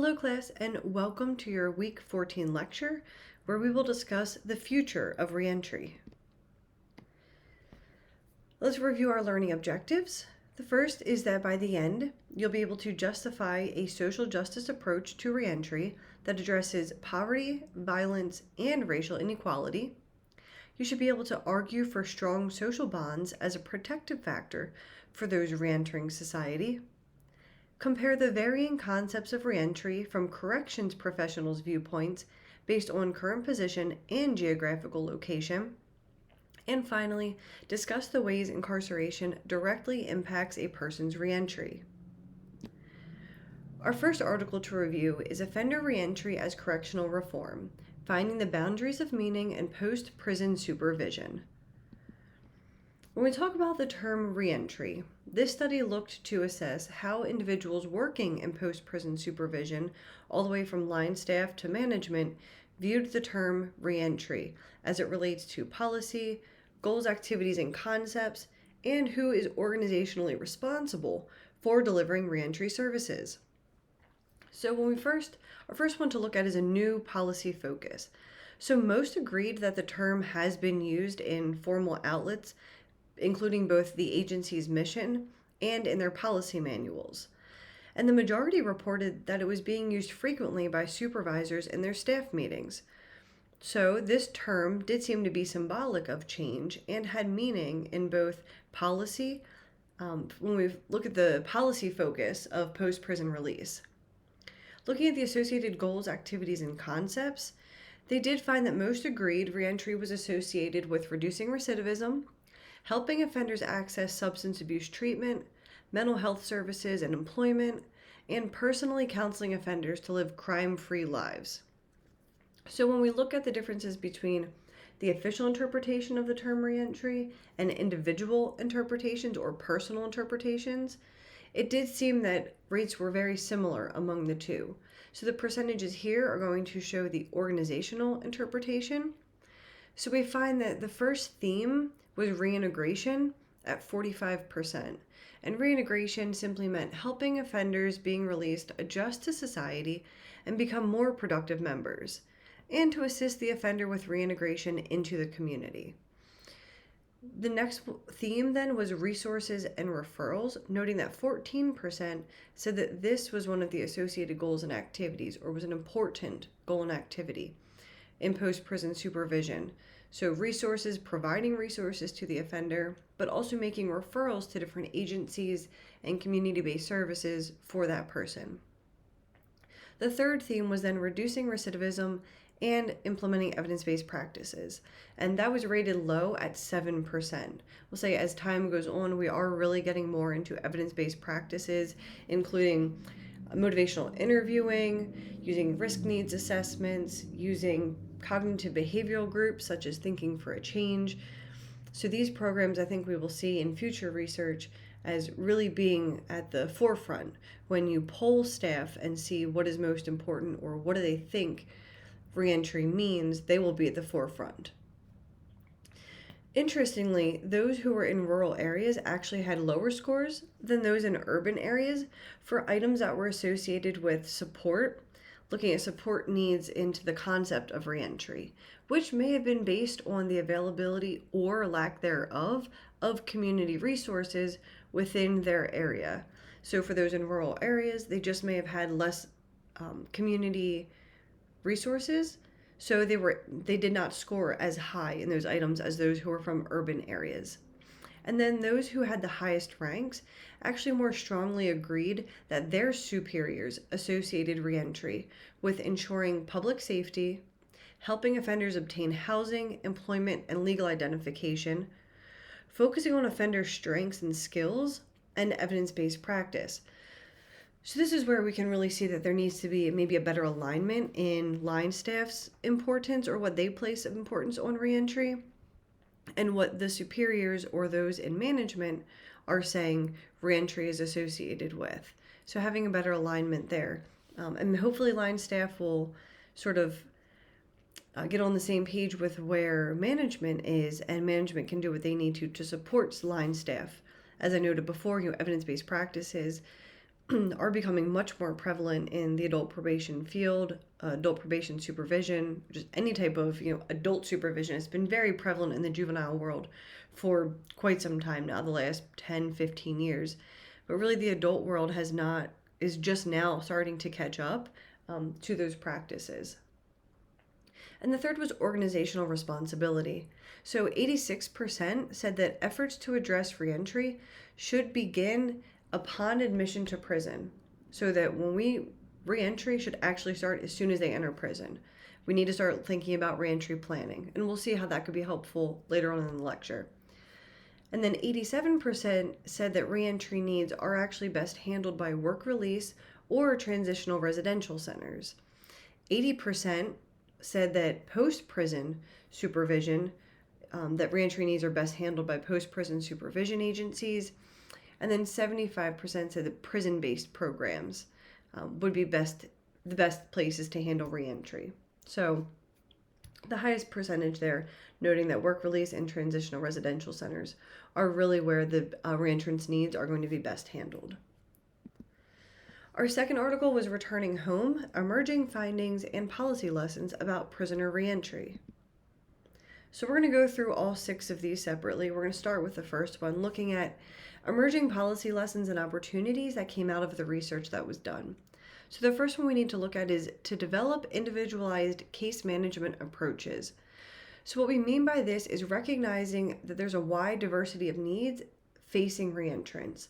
Hello class, and welcome to your week 14 lecture where we will discuss the future of reentry. Let's review our learning objectives. The first is that by the end, you'll be able to justify a social justice approach to reentry that addresses poverty, violence, and racial inequality. You should be able to argue for strong social bonds as a protective factor for those reentering society. Compare the varying concepts of reentry from corrections professionals' viewpoints based on current position and geographical location. And finally, discuss the ways incarceration directly impacts a person's reentry. Our first article to review is Offender Reentry as Correctional Reform, Finding the Boundaries of Meaning in Post-Prison Supervision. When we talk about the term reentry, this study looked to assess how individuals working in post-prison supervision, all the way from line staff to management, viewed the term reentry as it relates to policy, goals, activities, and concepts, and who is organizationally responsible for delivering reentry services. So our first one to look at is a new policy focus. So most agreed that the term has been used in formal outlets, including both the agency's mission and in their policy manuals. And the majority reported that it was being used frequently by supervisors in their staff meetings. So this term did seem to be symbolic of change and had meaning in both policy, when we look at the policy focus of post-prison release. Looking at the associated goals, activities, and concepts, they did find that most agreed reentry was associated with reducing recidivism, helping offenders access substance abuse treatment, mental health services and employment, and personally counseling offenders to live crime-free lives. So when we look at the differences between the official interpretation of the term reentry and individual interpretations or personal interpretations, it did seem that rates were very similar among the two. So the percentages here are going to show the organizational interpretation. So we find that the first theme was reintegration at 45%. And reintegration simply meant helping offenders being released adjust to society and become more productive members, and to assist the offender with reintegration into the community. The next theme then was resources and referrals, noting that 14% said that this was one of the associated goals and activities, or was an important goal and activity in post-prison supervision. So resources, providing resources to the offender, but also making referrals to different agencies and community-based services for that person. The third theme was then reducing recidivism and implementing evidence-based practices. And that was rated low at 7%. We'll say as time goes on, we are really getting more into evidence-based practices, including motivational interviewing, using risk needs assessments, using cognitive behavioral groups such as Thinking for a Change. So these programs I think we will see in future research as really being at the forefront. When you poll staff and see what is most important or what do they think reentry means, they will be at the forefront. Interestingly, those who were in rural areas actually had lower scores than those in urban areas for items that were associated with support, looking at support needs into the concept of reentry, which may have been based on the availability or lack thereof of community resources within their area. So for those in rural areas, they just may have had less community resources, so they did not score as high in those items as those who were from urban areas. And then those who had the highest ranks actually more strongly agreed that their superiors associated reentry with ensuring public safety, helping offenders obtain housing, employment, and legal identification, focusing on offender strengths and skills, and evidence-based practice. So this is where we can really see that there needs to be maybe a better alignment in line staff's importance or what they place of importance on reentry, and what the superiors or those in management are saying reentry is associated with. So having a better alignment there. And hopefully line staff will sort of get on the same page with where management is, and management can do what they need to support line staff. As I noted before, evidence-based practices are becoming much more prevalent in the adult probation field, adult probation supervision, just any type of, adult supervision. It's been very prevalent in the juvenile world for quite some time now, the last 10, 15 years. But really the adult world is just now starting to catch up to those practices. And the third was organizational responsibility. So 86% said that efforts to address reentry should begin upon admission to prison. So that when reentry should actually start as soon as they enter prison. We need to start thinking about reentry planning, and we'll see how that could be helpful later on in the lecture. And then 87% said that reentry needs are actually best handled by work release or transitional residential centers. 80% said that post-prison supervision, that reentry needs are best handled by post-prison supervision agencies. And then 75% said that prison-based programs would be the best places to handle reentry. So the highest percentage there, noting that work release and transitional residential centers are really where the reentrance needs are going to be best handled. Our second article was Returning Home, Emerging Findings and Policy Lessons about Prisoner Reentry. So we're going to go through all 6 of these separately. We're going to start with the first one, looking at emerging policy lessons and opportunities that came out of the research that was done. So the first one we need to look at is to develop individualized case management approaches. So what we mean by this is recognizing that there's a wide diversity of needs facing reentrants,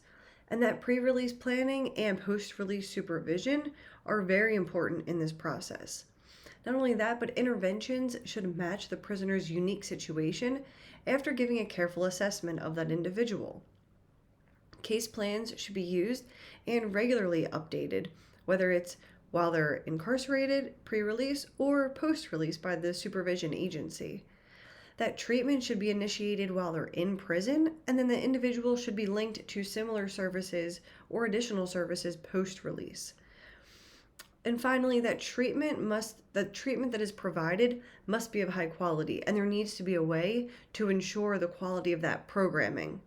and that pre-release planning and post-release supervision are very important in this process. Not only that, but interventions should match the prisoner's unique situation after giving a careful assessment of that individual. Case plans should be used and regularly updated, whether it's while they're incarcerated, pre-release, or post-release by the supervision agency. That treatment should be initiated while they're in prison, and then the individual should be linked to similar services or additional services post-release. And finally, the treatment that is provided must be of high quality, and there needs to be a way to ensure the quality of that programming.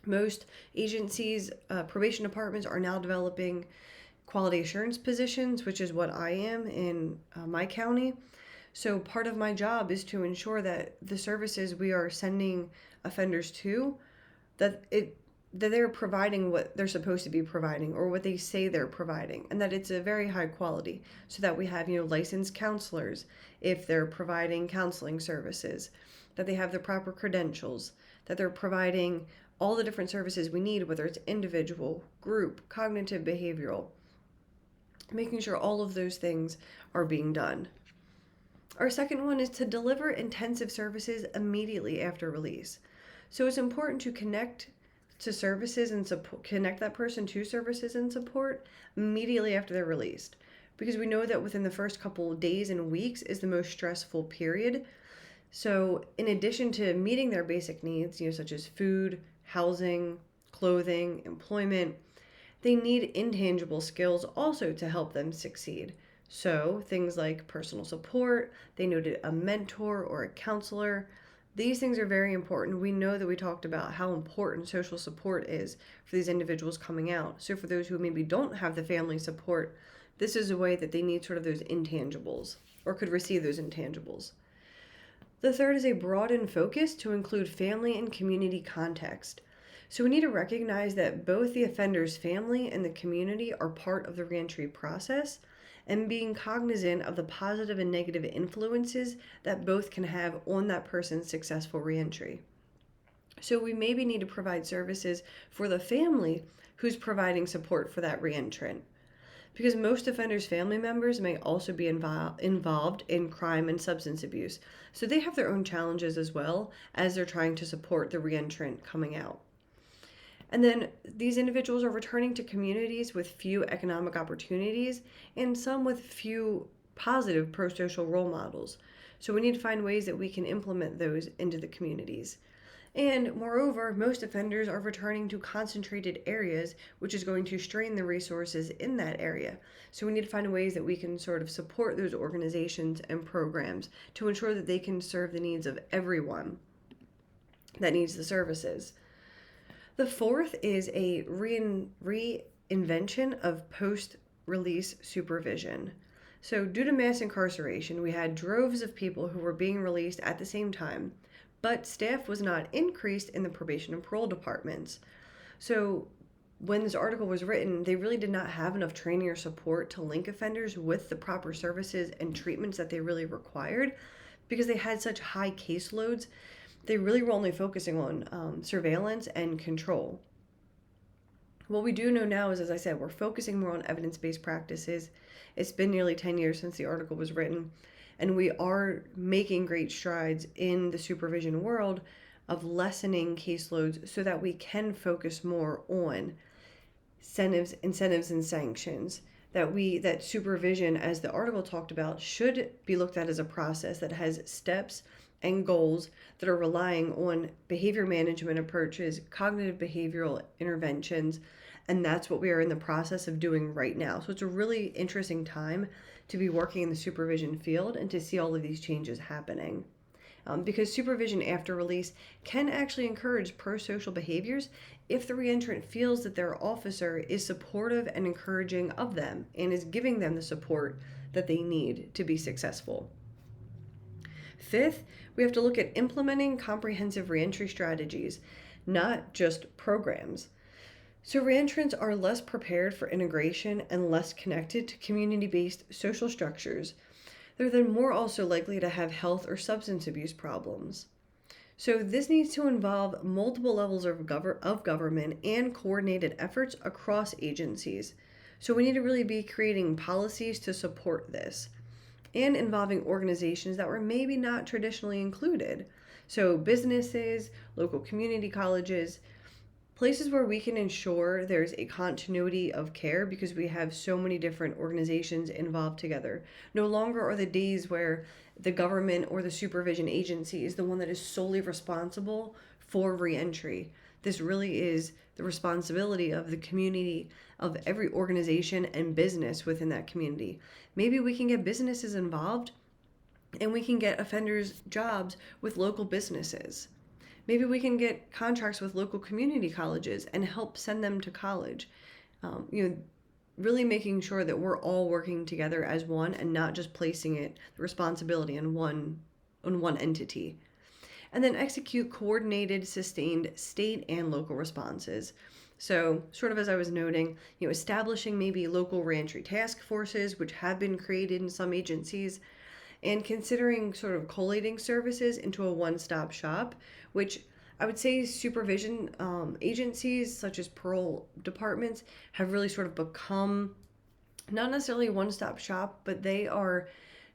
Most agencies, probation departments are now developing quality assurance positions, which is what I am in my county. So part of my job is to ensure that the services we are sending offenders to, that they're providing what they're supposed to be providing or what they say they're providing, and that it's a very high quality, so that we have, licensed counselors if they're providing counseling services, that they have the proper credentials, that they're providing all the different services we need, whether it's individual, group, cognitive, behavioral, making sure all of those things are being done. Our second one is to deliver intensive services immediately after release. So it's important to connect to services and connect that person to services and support immediately after they're released, because we know that within the first couple of days and weeks is the most stressful period. So in addition to meeting their basic needs, such as food, housing, clothing, employment, they need intangible skills also to help them succeed. So things like personal support, they noted a mentor or a counselor. These things are very important. We know that we talked about how important social support is for these individuals coming out. So for those who maybe don't have the family support, this is a way that they need sort of those intangibles or could receive those intangibles. The third is a broadened focus to include family and community context. So we need to recognize that both the offender's family and the community are part of the reentry process, and being cognizant of the positive and negative influences that both can have on that person's successful reentry. So we maybe need to provide services for the family who's providing support for that reentrant, because most offenders' family members may also be involved in crime and substance abuse. So they have their own challenges as well as they're trying to support the reentrant coming out. And then these individuals are returning to communities with few economic opportunities and some with few positive pro-social role models. So we need to find ways that we can implement those into the communities. And moreover, most offenders are returning to concentrated areas, which is going to strain the resources in that area. So we need to find ways that we can sort of support those organizations and programs to ensure that they can serve the needs of everyone that needs the services. The fourth is a invention of post-release supervision. So, due to mass incarceration, we had droves of people who were being released at the same time, but staff was not increased in the probation and parole departments. So, when this article was written, they really did not have enough training or support to link offenders with the proper services and treatments that they really required because they had such high caseloads. They really were only focusing on surveillance and control. What we do know now is, as I said, we're focusing more on evidence-based practices. It's been nearly 10 years since the article was written, and we are making great strides in the supervision world of lessening caseloads so that we can focus more on incentives and sanctions. That supervision, as the article talked about, should be looked at as a process that has steps and goals that are relying on behavior management approaches, cognitive behavioral interventions, and that's what we are in the process of doing right now. So it's a really interesting time to be working in the supervision field and to see all of these changes happening. Because supervision after release can actually encourage pro-social behaviors if the reentrant feels that their officer is supportive and encouraging of them and is giving them the support that they need to be successful. Fifth, we have to look at implementing comprehensive reentry strategies, not just programs. So reentrants are less prepared for integration and less connected to community-based social structures. They're then more also likely to have health or substance abuse problems. So this needs to involve multiple levels of government and coordinated efforts across agencies. So we need to really be creating policies to support this and involving organizations that were maybe not traditionally included. So businesses, local community colleges, places where we can ensure there's a continuity of care because we have so many different organizations involved together. No longer are the days where the government or the supervision agency is the one that is solely responsible for reentry. This really is the responsibility of the community, of every organization and business within that community. Maybe we can get businesses involved and we can get offenders jobs with local businesses. Maybe we can get contracts with local community colleges and help send them to college. Really making sure that we're all working together as one and not just placing the responsibility on one entity. And then execute coordinated, sustained state and local responses. So, sort of as I was noting, establishing maybe local reentry task forces, which have been created in some agencies, and considering sort of collating services into a one-stop shop, which I would say supervision agencies such as parole departments have really sort of become not necessarily a one-stop shop, but they are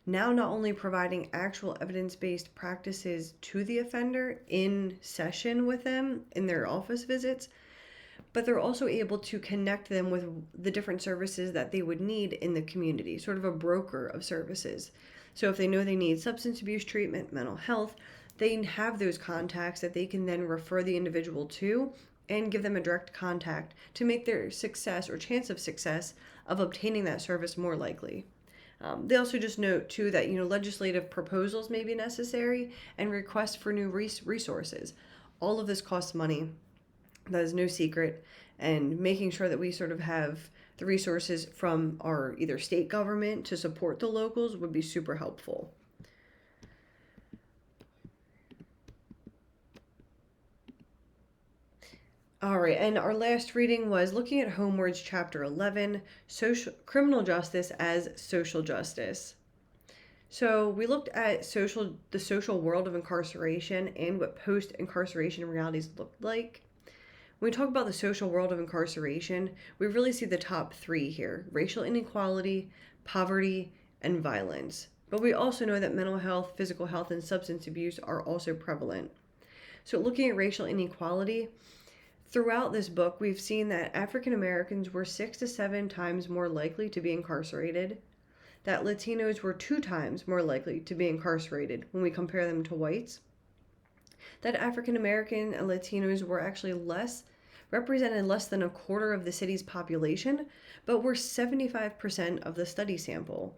now not only providing actual evidence-based practices to the offender in session with them in their office visits, but they're also able to connect them with the different services that they would need in the community, sort of a broker of services. So if they know they need substance abuse treatment, mental health, they have those contacts that they can then refer the individual to and give them a direct contact to make their success or chance of success of obtaining that service more likely. They also just note too that legislative proposals may be necessary and requests for new resources. All of this costs money. That is no secret, and making sure that we sort of have the resources from our either state government to support the locals would be super helpful. All right, and our last reading was looking at Homewords Chapter 11, Criminal Justice as Social Justice. So we looked at the social world of incarceration and what post-incarceration realities looked like. When we talk about the social world of incarceration, we really see the top three here: racial inequality, poverty, and violence. But we also know that mental health, physical health, and substance abuse are also prevalent. So looking at racial inequality, throughout this book, we've seen that African Americans were 6 to 7 times more likely to be incarcerated, that Latinos were 2 times more likely to be incarcerated when we compare them to whites, that African American and Latinos were actually represented less than a quarter of the city's population, but were 75% of the study sample.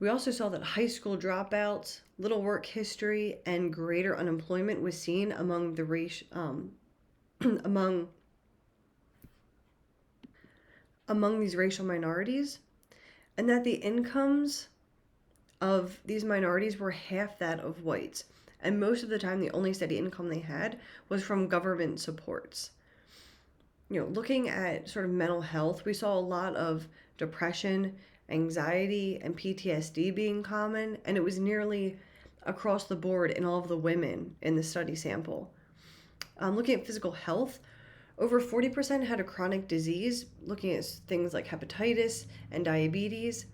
We also saw that high school dropouts, little work history, and greater unemployment was seen among among these racial minorities, and that the incomes of these minorities were half that of whites. And most of the time, the only steady income they had was from government supports. Looking at sort of mental health, we saw a lot of depression, anxiety, and PTSD being common, and it was nearly across the board in all of the women in the study sample. Looking at physical health, over 40% had a chronic disease, looking at things like hepatitis and diabetes.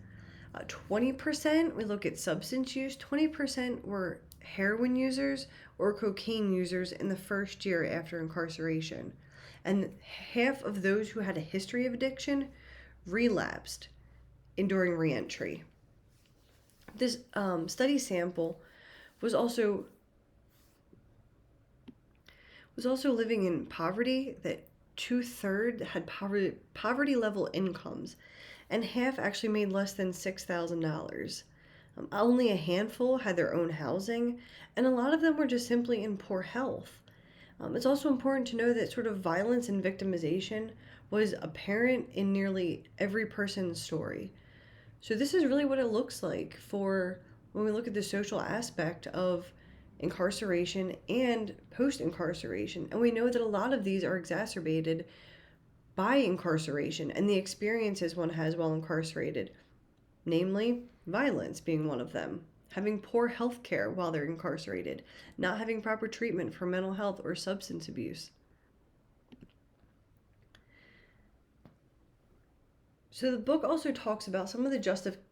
20%, we look at substance use, 20% were heroin users or cocaine users in the first year after incarceration. And half of those who had a history of addiction relapsed during reentry. This study sample was also living in poverty, that 2/3 had poverty level incomes, and half actually made less than $6,000. Only a handful had their own housing, and a lot of them were just simply in poor health. It's also important to know that sort of violence and victimization was apparent in nearly every person's story. So this is really what it looks like for when we look at the social aspect of incarceration and post-incarceration. And we know that a lot of these are exacerbated by incarceration and the experiences one has while incarcerated, namely violence being one of them, having poor health care while they're incarcerated, not having proper treatment for mental health or substance abuse. So the book also talks about some of the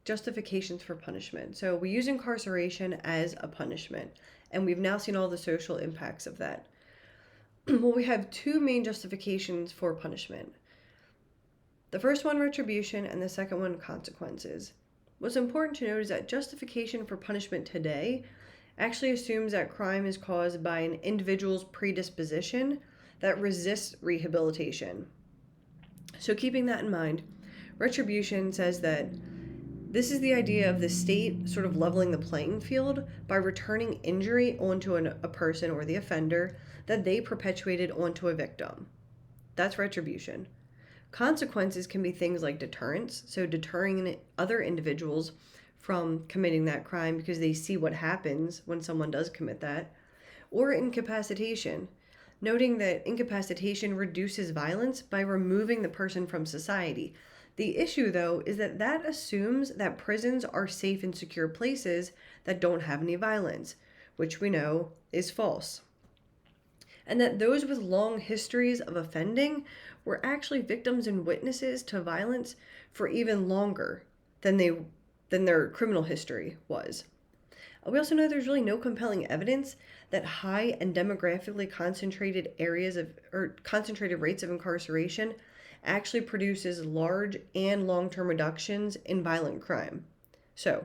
justifications for punishment. So we use incarceration as a punishment, and we've now seen all the social impacts of that. Well, we have two main justifications for punishment. The first one, retribution, and the second one, consequences. What's important to note is that justification for punishment today actually assumes that crime is caused by an individual's predisposition that resists rehabilitation. So keeping that in mind, retribution says that this is the idea of the state sort of leveling the playing field by returning injury onto a person or the offender that they perpetuated onto a victim. That's retribution. Consequences can be things like deterrence, so deterring other individuals from committing that crime because they see what happens when someone does commit that, or incapacitation, noting that incapacitation reduces violence by removing the person from society. The issue, though, is that assumes that prisons are safe and secure places that don't have any violence, which we know is false. And that those with long histories of offending were actually victims and witnesses to violence for even longer than their criminal history was. We also know there's really no compelling evidence that high and demographically concentrated rates of incarceration actually produces large and long-term reductions in violent crime. So,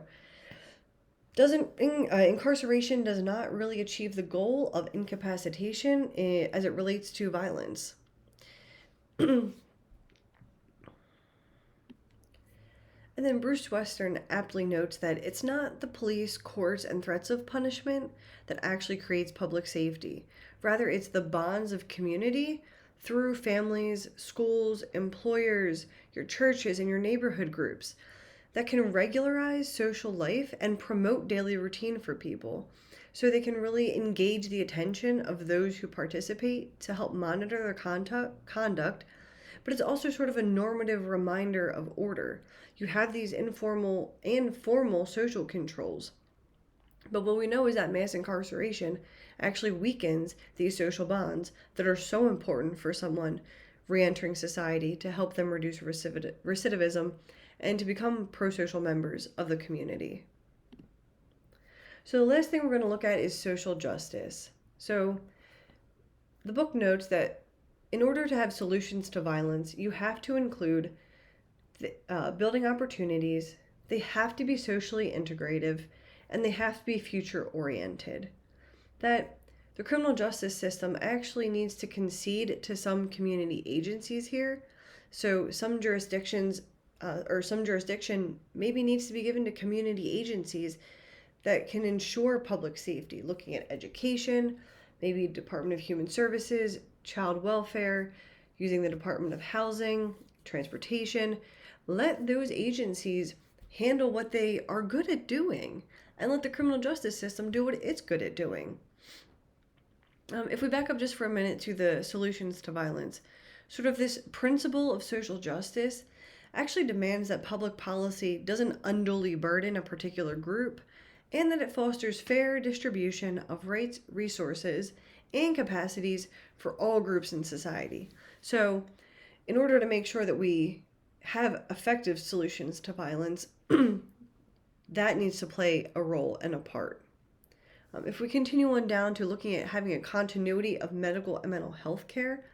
incarceration does not really achieve the goal of incapacitation as it relates to violence. And then Bruce Western aptly notes that it's not the police, courts, and threats of punishment that actually creates public safety. Rather, it's the bonds of community through families, schools, employers, your churches, and your neighborhood groups that can regularize social life and promote daily routine for people so they can really engage the attention of those who participate to help monitor their conduct. But it's also sort of a normative reminder of order. You have these informal and formal social controls. But what we know is that mass incarceration actually weakens these social bonds that are so important for someone re-entering society to help them reduce recidivism and to become pro-social members of the community. So the last thing we're going to look at is social justice. So the book notes that in order to have solutions to violence, you have to include building opportunities, they have to be socially integrative, and they have to be future-oriented. That the criminal justice system actually needs to concede to some community agencies here. So some jurisdiction maybe needs to be given to community agencies that can ensure public safety, looking at education, maybe Department of Human Services, child welfare, using the Department of Housing, transportation. Let those agencies handle what they are good at doing and let the criminal justice system do what it's good at doing. If we back up just for a minute to the solutions to violence, sort of this principle of social justice actually demands that public policy doesn't unduly burden a particular group and that it fosters fair distribution of rights, resources, and capacities for all groups in society. So, in order to make sure that we have effective solutions to violence, that needs to play a role and a part. If we continue on down to looking at having a continuity of medical and mental health care,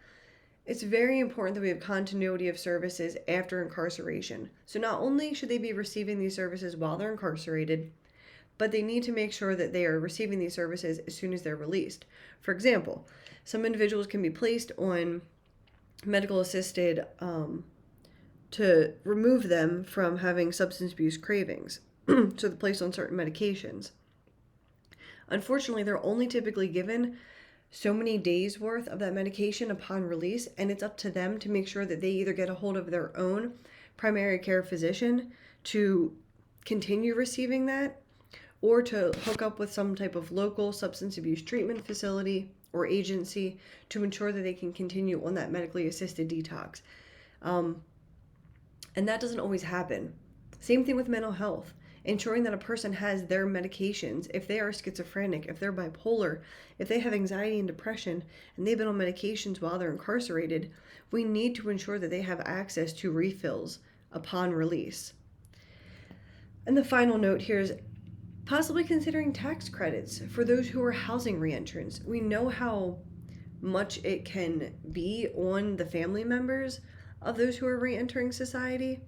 it's very important that we have continuity of services after incarceration. So not only should they be receiving these services while they're incarcerated, but they need to make sure that they are receiving these services as soon as they're released. For example, some individuals can be placed on medical assisted to remove them from having substance abuse cravings. So they're placed on certain medications. Unfortunately, they're only typically given so many days worth of that medication upon release, and it's up to them to make sure that they either get a hold of their own primary care physician to continue receiving that, or to hook up with some type of local substance abuse treatment facility or agency to ensure that they can continue on that medically assisted detox. And that doesn't always happen. Same thing with mental health. Ensuring that a person has their medications, if they are schizophrenic, if they're bipolar, if they have anxiety and depression, and they've been on medications while they're incarcerated, we need to ensure that they have access to refills upon release. And the final note here is possibly considering tax credits for those who are housing reentrants. We know how much it can be on the family members of those who are reentering society.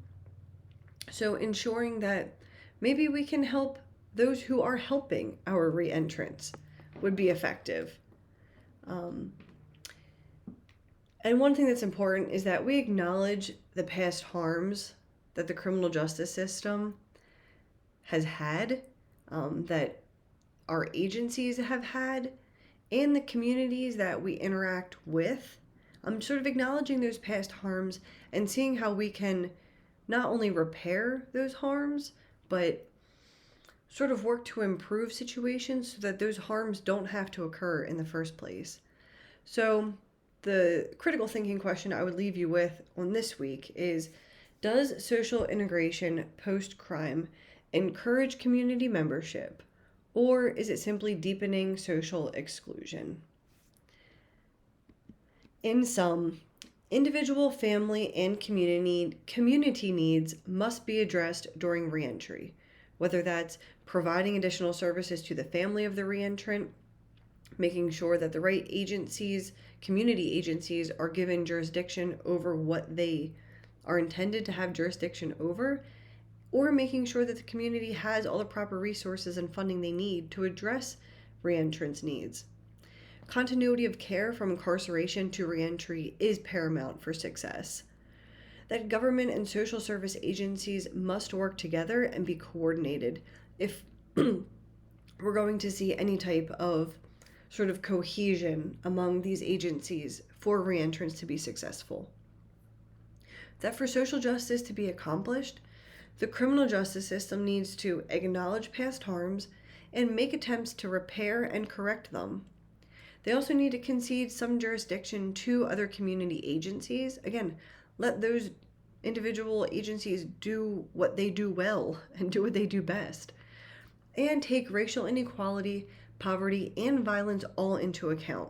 So ensuring that maybe we can help those who are helping our reentrants would be effective. And one thing that's important is that we acknowledge the past harms that the criminal justice system has had, that our agencies have had, and the communities that we interact with. Sort of acknowledging those past harms and seeing how we can not only repair those harms, but sort of work to improve situations so that those harms don't have to occur in the first place. So the critical thinking question I would leave you with on this week is, does social integration post-crime encourage community membership, or is it simply deepening social exclusion? In sum, individual, family, and community needs must be addressed during reentry, whether that's providing additional services to the family of the reentrant, making sure that the right agencies, community agencies, are given jurisdiction over what they are intended to have jurisdiction over, or making sure that the community has all the proper resources and funding they need to address reentrants' needs. Continuity of care from incarceration to reentry is paramount for success. That government and social service agencies must work together and be coordinated if we're going to see any type of sort of cohesion among these agencies for reentrants to be successful. That for social justice to be accomplished, the criminal justice system needs to acknowledge past harms and make attempts to repair and correct them. They also need to concede some jurisdiction to other community agencies. Again, let those individual agencies do what they do well and do what they do best. And take racial inequality, poverty, and violence all into account.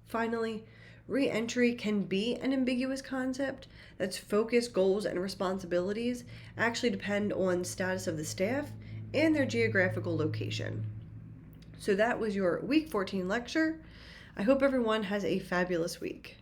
Finally, reentry can be an ambiguous concept that's focus, goals, and responsibilities actually depend on status of the staff and their geographical location. So that was your week 14 lecture. I hope everyone has a fabulous week.